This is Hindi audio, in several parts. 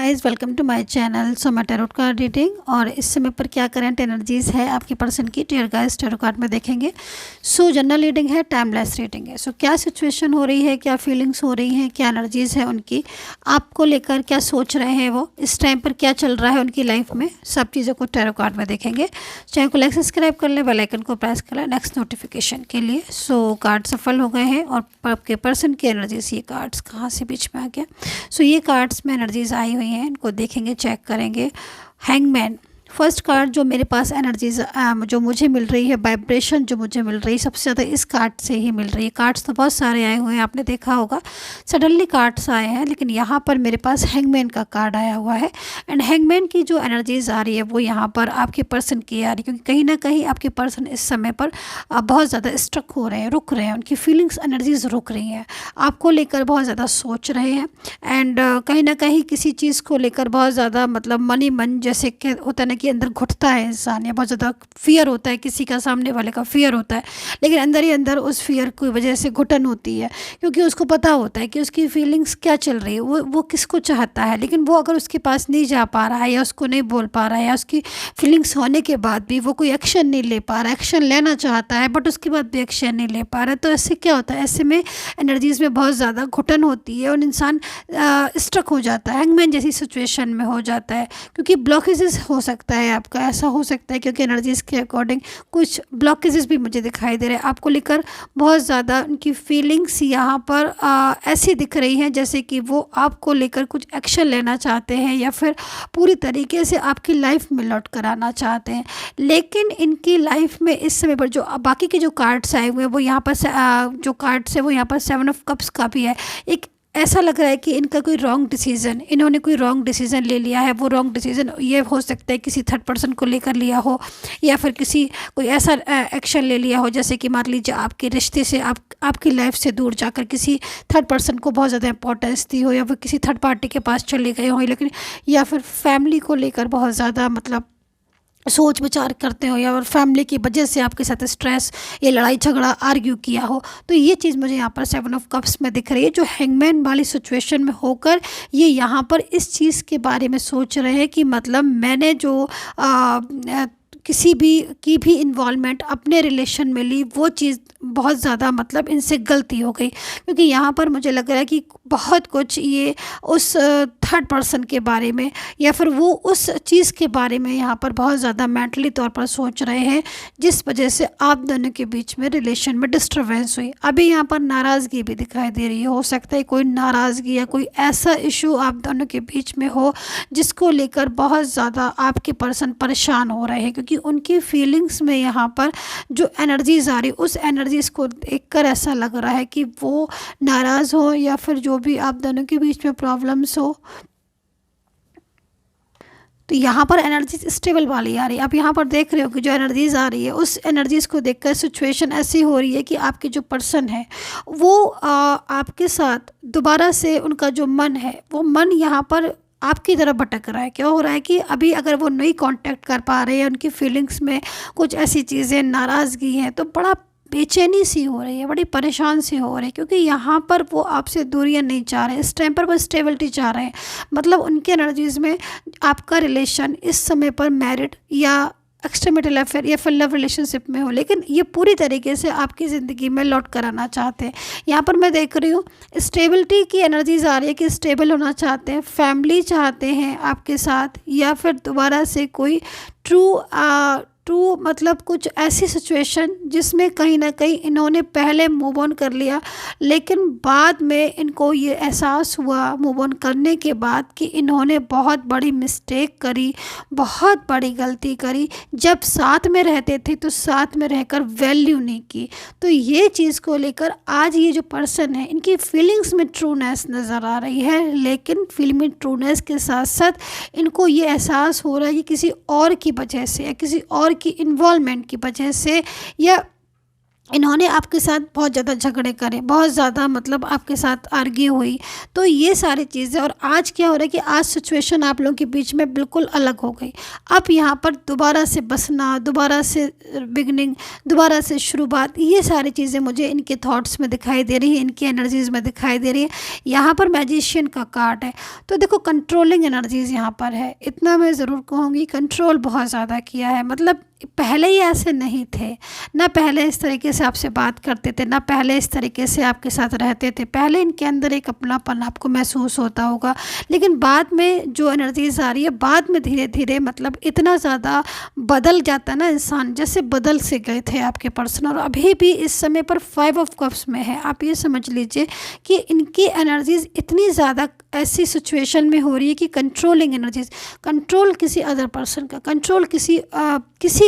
Guys, welcome to my channel. So मैं टैरोट कार्ड रीडिंग और इस समय पर क्या करंट एनर्जीज है आपके पर्सन की डियर गाइस टैरोट कार्ड में देखेंगे। सो जनरल रीडिंग है, टाइमलेस रीडिंग है। सो क्या सिचुएशन हो रही है, क्या फीलिंग्स हो रही हैं, क्या एनर्जीज है उनकी, आपको लेकर क्या सोच रहे हैं, वो इस टाइम पर क्या चल रहा है उनकी लाइफ में, सब चीज़ों को टैरोट कार्ड में देखेंगे। चैनल को लाइक सब्सक्राइब कर ले, बेल आइकन को प्रेस कर ले नेक्स्ट नोटिफिकेशन के लिए। सो कार्ड सफल हो गए हैं और आपके पर्सन की एनर्जीज, ये कार्ड्स कहाँ से बीच में आ गया। सो ये कार्ड्स में एनर्जीज आई हुई हैं, इनको देखेंगे, चेक करेंगे। हैंगमैन फर्स्ट कार्ड जो मेरे पास एनर्जीज जो मुझे मिल रही है, वाइब्रेशन जो मुझे मिल रही है सबसे ज़्यादा इस कार्ड से ही मिल रही है। कार्ड्स तो बहुत सारे आए हुए हैं, आपने देखा होगा, सडनली कार्ड्स आए हैं, लेकिन यहाँ पर मेरे पास हैंगमैन का कार्ड आया हुआ है। एंड हैंगमैन की जो एनर्जीज आ रही है वो यहाँ पर आपके पर्सन की आ रही है, क्योंकि कहीं ना कहीं आपके पर्सन इस समय पर बहुत ज़्यादा स्ट्रक हो रहे हैं, रुक रहे हैं, उनकी फीलिंग्स एनर्जीज रुक रही हैं, आपको लेकर बहुत ज़्यादा सोच रहे हैं। एंड कहीं ना कहीं किसी चीज़ को लेकर बहुत ज़्यादा मतलब मन जैसे कि होता है ना कि अंदर घुटता है इंसान, या बहुत ज़्यादा फियर होता है, किसी का सामने वाले का फियर होता है, लेकिन अंदर ही अंदर उस फियर की वजह से घुटन होती है, क्योंकि उसको पता होता है कि उसकी फीलिंग्स क्या चल रही है, वो किसको चाहता है, लेकिन वो अगर उसके पास नहीं जा पा रहा है या उसको नहीं बोल पा रहा है, या उसकी फीलिंग्स होने के बाद भी वो कोई एक्शन नहीं ले पा रहा है, एक्शन लेना चाहता है बट उसके बाद भी एक्शन नहीं ले पा रहा है, तो ऐसे क्या होता है, ऐसे में एनर्जीज़ में बहुत ज़्यादा घुटन होती है और इंसान स्ट्रक हो जाता है, हैंगमैन जैसी सिचुएशन में हो जाता है, क्योंकि ब्लॉकेजेस हो सकता है आपका, ऐसा हो सकता है क्योंकि एनर्जीज़ के अकॉर्डिंग कुछ ब्लॉकेजेस भी मुझे दिखाई दे रहे हैं। आपको लेकर बहुत ज़्यादा उनकी फीलिंग्स यहाँ पर ऐसी दिख रही हैं जैसे कि वो आपको लेकर कुछ एक्शन लेना चाहते हैं या फिर पूरी तरीके से आपकी लाइफ में लौट कर आना चाहते हैं, लेकिन इनकी लाइफ में इस समय पर जो बाकी के जो कार्ड्स आए हुए हैं वो यहाँ पर जो कार्ड्स है वो यहाँ पर 7 ऑफ कप्स का भी है। एक ऐसा लग रहा है कि इनका कोई रॉन्ग डिसीज़न, इन्होंने कोई रॉन्ग डिसीज़न ले लिया है। वो रॉन्ग डिसीज़न ये हो सकता है किसी थर्ड पर्सन को लेकर लिया हो, या फिर कोई ऐसा एक्शन ले लिया हो जैसे कि मान लीजिए आपके रिश्ते से आपकी लाइफ से दूर जाकर किसी थर्ड पर्सन को बहुत ज़्यादा इंपॉर्टेंस दी हो, या फिर किसी थर्ड पार्टी के पास चले गए हो, लेकिन या फिर फैमिली को लेकर बहुत ज़्यादा मतलब सोच विचार करते हो, या और फैमिली की वजह से आपके साथ स्ट्रेस, ये लड़ाई झगड़ा आर्ग्यू किया हो, तो ये चीज़ मुझे यहाँ पर 7 ऑफ कप्स में दिख रही है। जो हैंगमैन वाली सिचुएशन में होकर ये यहाँ पर इस चीज़ के बारे में सोच रहे हैं कि मतलब मैंने जो किसी की भी इन्वॉल्वमेंट अपने रिलेशन में ली, वो चीज़ बहुत ज़्यादा मतलब इनसे गलती हो गई, क्योंकि यहाँ पर मुझे लग रहा है कि बहुत कुछ ये उस थर्ड पर्सन के बारे में या फिर वो उस चीज़ के बारे में यहाँ पर बहुत ज़्यादा मेंटली तौर पर सोच रहे हैं, जिस वजह से आप दोनों के बीच में रिलेशन में डिस्टर्बेंस हुई। अभी यहाँ पर नाराज़गी भी दिखाई दे रही है, हो सकता है कोई नाराज़गी या कोई ऐसा इशू आप दोनों के बीच में हो जिसको लेकर बहुत ज़्यादा आपके पर्सन परेशान हो रहे हैं, क्योंकि उनकी फीलिंग्स में यहाँ पर जो एनर्जीज आ रही, उस एनर्जीज को देखकर ऐसा लग रहा है कि वो नाराज़ हो या फिर जो भी आप दोनों के बीच में प्रॉब्लम्स हो, तो यहाँ पर एनर्जीज स्टेबल वाली आ रही है। आप यहाँ पर देख रहे हो कि जो एनर्जीज आ रही है उस एनर्जीज को देखकर सिचुएशन ऐसी हो रही है कि आपके जो पर्सन है वो आपके साथ दोबारा से उनका जो मन है वो मन यहाँ पर आपकी तरफ भटक रहा है। क्या हो रहा है कि अभी अगर वो नहीं कांटेक्ट कर पा रहे हैं, उनकी फीलिंग्स में कुछ ऐसी चीज़ें, नाराज़गी हैं, तो बड़ा बेचैनी सी हो रही है, बड़ी परेशान सी हो रही है, क्योंकि यहाँ पर वो आपसे दूरियां नहीं चाह रहे हैं, इस टाइम पर वो स्टेबिलिटी चाह रहे हैं। मतलब उनके एनर्जीज़ में आपका रिलेशन इस समय पर मैरिड या एक्सट्रामैरिटल अफेयर या फिर लव रिलेशनशिप में हो, लेकिन ये पूरी तरीके से आपकी ज़िंदगी में लौट कर आना चाहते हैं। यहाँ पर मैं देख रही हूँ स्टेबिलिटी की एनर्जीज आ रही है कि स्टेबल होना चाहते हैं, फैमिली चाहते हैं आपके साथ, या फिर दोबारा से कोई ट्रू मतलब कुछ ऐसी सिचुएशन जिसमें कहीं ना कहीं इन्होंने पहले मूव ऑन कर लिया, लेकिन बाद में इनको ये एहसास हुआ मूव ऑन करने के बाद कि इन्होंने बहुत बड़ी मिस्टेक करी, बहुत बड़ी गलती करी। जब साथ में रहते थे तो साथ में रहकर वैल्यू नहीं की, तो ये चीज़ को लेकर आज ये जो पर्सन है इनकी फीलिंग्स में ट्रूनेस नज़र आ रही है, लेकिन फीलिंग में ट्रूनेस के साथ साथ इनको ये एहसास हो रहा है कि किसी और की वजह से या किसी और की इन्वॉल्वमेंट की वजह से या इन्होंने आपके साथ बहुत ज़्यादा झगड़े करे, बहुत ज़्यादा मतलब आपके साथ आर्ग्यू हुई, तो ये सारी चीज़ें। और आज क्या हो रहा है कि आज सिचुएशन आप लोगों के बीच में बिल्कुल अलग हो गई। अब यहाँ पर दोबारा से बसना, दोबारा से बिगनिंग, दोबारा से शुरुआत, ये सारी चीज़ें मुझे इनके थॉट्स में दिखाई दे रही है, इनकी एनर्जीज़ में दिखाई दे रही है। यहाँ पर मैजिशियन का कार्ड है, तो देखो कंट्रोलिंग एनर्जीज़ यहाँ पर है। इतना मैं ज़रूर कहूँगी, कंट्रोल बहुत ज़्यादा किया है। मतलब पहले ही ऐसे नहीं थे ना, पहले इस तरीके से आपसे बात करते थे ना, पहले इस तरीके से आपके साथ रहते थे। पहले इनके अंदर एक अपनापन आपको महसूस होता होगा, लेकिन बाद में जो एनर्जीज आ रही है, बाद में धीरे धीरे मतलब इतना ज़्यादा बदल जाता है ना इंसान, जैसे बदल से गए थे आपके पर्सन। और अभी भी इस समय पर 5 ऑफ कप्स में है। आप ये समझ लीजिए कि इनकी एनर्जीज इतनी ज़्यादा ऐसी सिचुएशन में हो रही है कि कंट्रोलिंग एनर्जीज, कंट्रोल किसी अदर पर्सन का, कंट्रोल किसी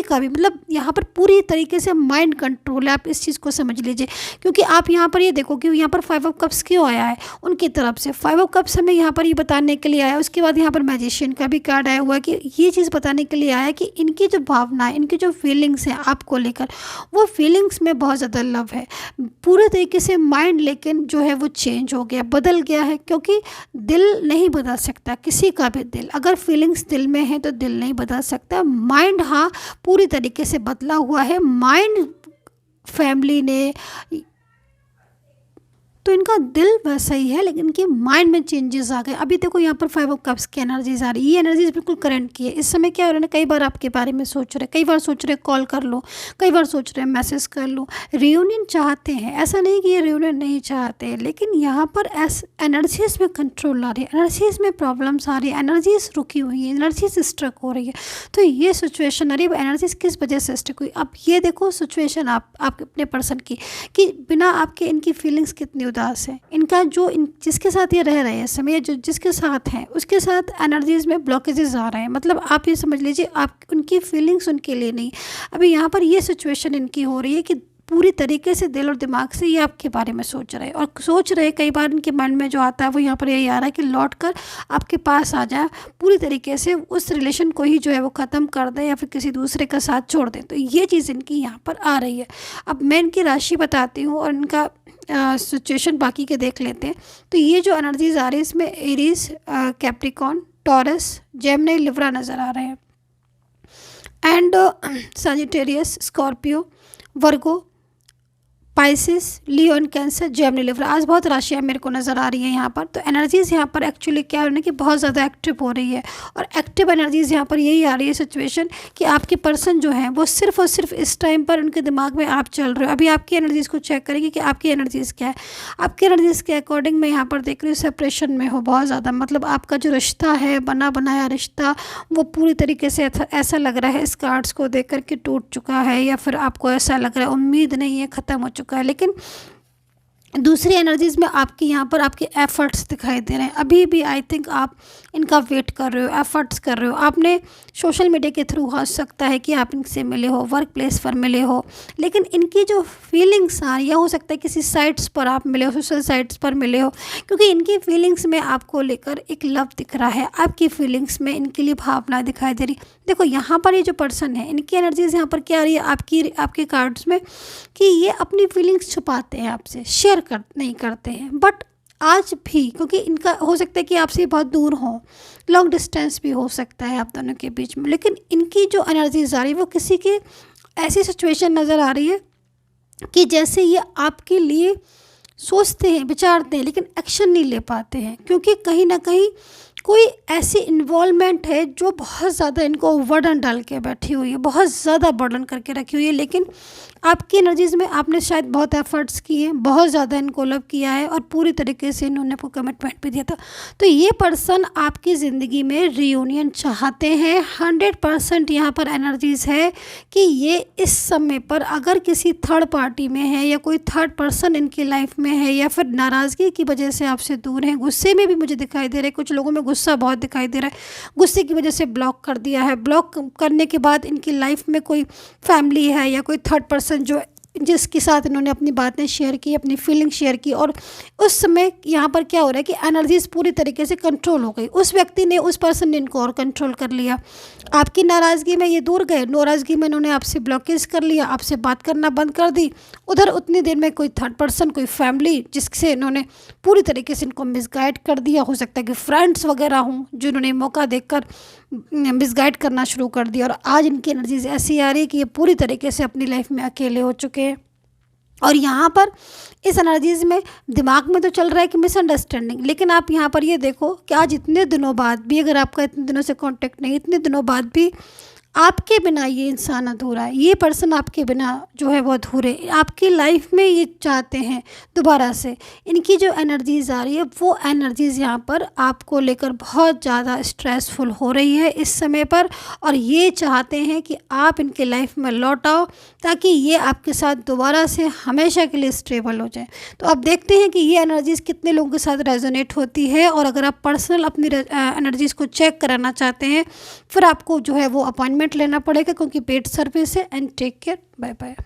का भी, मतलब यहाँ पर पूरी तरीके से माइंड कंट्रोल है। आप इस चीज़ को समझ लीजिए, क्योंकि आप यहाँ पर ये देखो कि यहाँ पर 5 ऑफ कप्स क्यों आया है उनकी तरफ से। 5 ऑफ कप्स हमें यहाँ पर ये बताने के लिए आया है। उसके बाद यहाँ पर मैजिशियन का भी कार्ड आया हुआ है कि ये चीज़ बताने के लिए आया है कि इनकी जो भावना है, इनकी जो फीलिंग्स हैं आपको लेकर, वो फीलिंग्स में बहुत ज़्यादा लव है पूरे तरीके से। माइंड लेकिन जो है वो चेंज हो गया, बदल गया है, क्योंकि दिल नहीं बदल सकता किसी का भी दिल। अगर फीलिंग्स दिल में है तो दिल नहीं बदल सकता। माइंड हाँ पूरी तरीके से बदला हुआ है। माइंड फैमिली ने, तो इनका दिल वैसा ही है, लेकिन इनके माइंड में चेंजेस आ गए। अभी देखो यहाँ पर 5 ऑफ कप्स की एनर्जीज आ रही है। ये एनर्जीज बिल्कुल करंट की है। इस समय क्या हो रहा है ना, कई बार आपके बारे में सोच रहे, कई बार सोच रहे कॉल कर लो, कई बार सोच रहे मैसेज कर लो, रियूनियन चाहते हैं। ऐसा नहीं कि ये रियूनियन नहीं चाहते हैं, लेकिन यहाँ पर एनर्जीज में कंट्रोल आ रही है, एनर्जीज में प्रॉब्लम्स आ रही है, एनर्जीज रुकी हुई है, एनर्जीज स्ट्रक हो रही है। तो ये सिचुएशन आ रही है। एनर्जीज किस वजह से स्ट्रक हुई, अब ये देखो सिचुएशन आप अपने पर्सन की, कि बिना आपके इनकी फीलिंग्स कितनी उदास है। इनका जो जिसके साथ ये रह रहे हैं इस समय, जो जिसके साथ हैं उसके साथ एनर्जीज में ब्लॉकेजेस आ रहे हैं। मतलब आप ये समझ लीजिए आप उनकी फीलिंग्स उनके लिए नहीं। अभी यहाँ पर ये सिचुएशन इनकी हो रही है कि पूरी तरीके से दिल और दिमाग से ये आपके बारे में सोच रहे हैं, और सोच रहे कई बार इनके मन में जो आता है वो यहाँ पर यही आ रहा है कि लौट कर आपके पास आ जाए, पूरी तरीके से उस रिलेशन को ही जो है वो ख़त्म कर दे या फिर किसी दूसरे का साथ छोड़ दें। तो ये चीज़ इनकी यहाँ पर आ रही है। अब मैं इनकी राशि बताती हूँ और इनका सिचुएशन बाकी के देख लेते हैं। तो ये जो एनर्जीज आ रही है इसमें Aries, Capricorn, taurus, Gemini, Libra नज़र आ रहे हैं, and Sagittarius, Scorpio, Virgo, Pisces, Leo and cancer, Gemini, Libra. आज बहुत राशियाँ मेरे को नज़र आ रही हैं यहाँ पर। तो एनर्जीज़ यहाँ पर एक्चुअली क्या है कि बहुत ज़्यादा एक्टिव हो रही है, और एक्टिव एनर्जीज़ यहाँ पर यही आ रही है सिचुएशन कि आपके पर्सन जो हैं वो सिर्फ और सिर्फ इस टाइम पर उनके दिमाग में आप चल रहे हो। अभी आपकी एनर्जीज़ को चेक करेंगे कि आपकी एनर्जीज़ क्या है। आपकी एनर्जीज़ के अकॉर्डिंग मैं यहाँ पर देख रही हूँ सेपरेशन में हो बहुत ज़्यादा। मतलब आपका जो रिश्ता है, बना बनाया रिश्ता, वो पूरी तरीके से ऐसा लग रहा है इस कार्ड्स को देख कर के टूट चुका है, या फिर आपको ऐसा लग रहा है उम्मीद नहीं है, ख़त्म हो चुका है। लेकिन दूसरी एनर्जीज में आपके यहाँ पर आपके एफर्ट्स दिखाई दे रहे हैं। अभी भी आई थिंक आप इनका वेट कर रहे हो, एफर्ट्स कर रहे हो। आपने सोशल मीडिया के थ्रू हो सकता है कि आप इनसे मिले हो, वर्क प्लेस पर मिले हो, लेकिन इनकी जो फीलिंग्स आ रही है, हो सकता है किसी साइट्स पर आप मिले हो, सोशल साइट्स पर मिले हो, क्योंकि इनकी फीलिंग्स में आपको लेकर एक लव दिख रहा है। आपकी फीलिंग्स में इनके लिए भावना दिखाई दे रही। देखो यहाँ पर ये जो पर्सन है, इनकी एनर्जीज यहाँ पर क्या आ रही है आपके कार्ड्स में, कि ये अपनी फीलिंग्स छुपाते हैं, आपसे शेयर नहीं करते हैं। बट आज भी, क्योंकि इनका हो सकता है कि आपसे बहुत दूर हो, लॉन्ग डिस्टेंस भी हो सकता है आप दोनों के बीच में, लेकिन इनकी जो एनर्जीज आ रही है वो किसी की ऐसी सिचुएशन नज़र आ रही है कि जैसे ये आपके लिए सोचते हैं, विचारते हैं, लेकिन एक्शन नहीं ले पाते हैं, क्योंकि कहीं ना कहीं कोई ऐसी इन्वॉल्वमेंट है जो बहुत ज़्यादा इनको बर्डन डाल के बैठी हुई है, बहुत ज़्यादा बर्डन करके रखी हुई है। लेकिन आपकी एनर्जीज़ में आपने शायद बहुत एफर्ट्स किए हैं, बहुत ज़्यादा इनको लव किया है, और पूरी तरीके से इन्होंने आपको कमिटमेंट भी दिया था। तो ये पर्सन आपकी ज़िंदगी में रियूनियन चाहते हैं। 100% यहाँ पर एनर्जीज़ है कि ये इस समय पर अगर किसी थर्ड पार्टी में है, या कोई थर्ड पर्सन इनकी लाइफ में है, या फिर नाराज़गी की वजह से आपसे दूर हैं, गुस्से में भी मुझे दिखाई दे रहा है, कुछ लोगों में गुस्सा बहुत दिखाई दे रहा है, गुस्से की वजह से ब्लॉक कर दिया है। ब्लॉक करने के बाद इनकी लाइफ में कोई फैमिली है या कोई थर्ड पर्सन जो जिसके साथ इन्होंने अपनी बातें शेयर की, अपनी फीलिंग शेयर की, और उस समय यहाँ पर क्या हो रहा है कि एनर्जीज पूरी तरीके से कंट्रोल हो गई। उस व्यक्ति ने, उस पर्सन ने इनको और कंट्रोल कर लिया। आपकी नाराज़गी में ये दूर गए, नाराज़गी में इन्होंने आपसे ब्लॉकेज कर लिया, आपसे बात करना बंद कर दी। उधर उतनी देर में कोई थर्ड पर्सन, कोई फैमिली जिससे इन्होंने पूरी तरीके से इनको मिसगाइड कर दिया, हो सकता है कि फ्रेंड्स वगैरह हों जो इन्होंने मौका देखकर मिसगाइड करना शुरू कर दिया, और आज इनकी एनर्जीज ऐसी आ रही है कि ये पूरी तरीके से अपनी लाइफ में अकेले हो चुके हैं। और यहाँ पर इस एनर्जीज में दिमाग में तो चल रहा है कि मिसअंडरस्टैंडिंग, लेकिन आप यहाँ पर ये देखो कि आज इतने दिनों बाद भी, अगर आपका इतने दिनों से कांटेक्ट नहीं, इतने दिनों बाद भी आपके बिना ये इंसान अधूरा है, ये पर्सन आपके बिना जो है वो अधूरे, आपकी लाइफ में ये चाहते हैं दोबारा से। इनकी जो एनर्जीज़ आ रही है वो एनर्जीज़ यहाँ पर आपको लेकर बहुत ज़्यादा स्ट्रेसफुल हो रही है इस समय पर, और ये चाहते हैं कि आप इनके लाइफ में लौट आओ ताकि ये आपके साथ दोबारा से हमेशा के लिए स्टेबल हो जाए। तो अब देखते हैं कि ये एनर्जीज़ कितने लोगों के साथ रेजोनेट होती है, और अगर आप पर्सनल अपनी एनर्जीज़ को चेक कराना चाहते हैं फिर आपको जो है वो अपॉइंटमेंट लेना पड़ेगा, क्योंकि पेड सर्विस है। And take care, bye bye.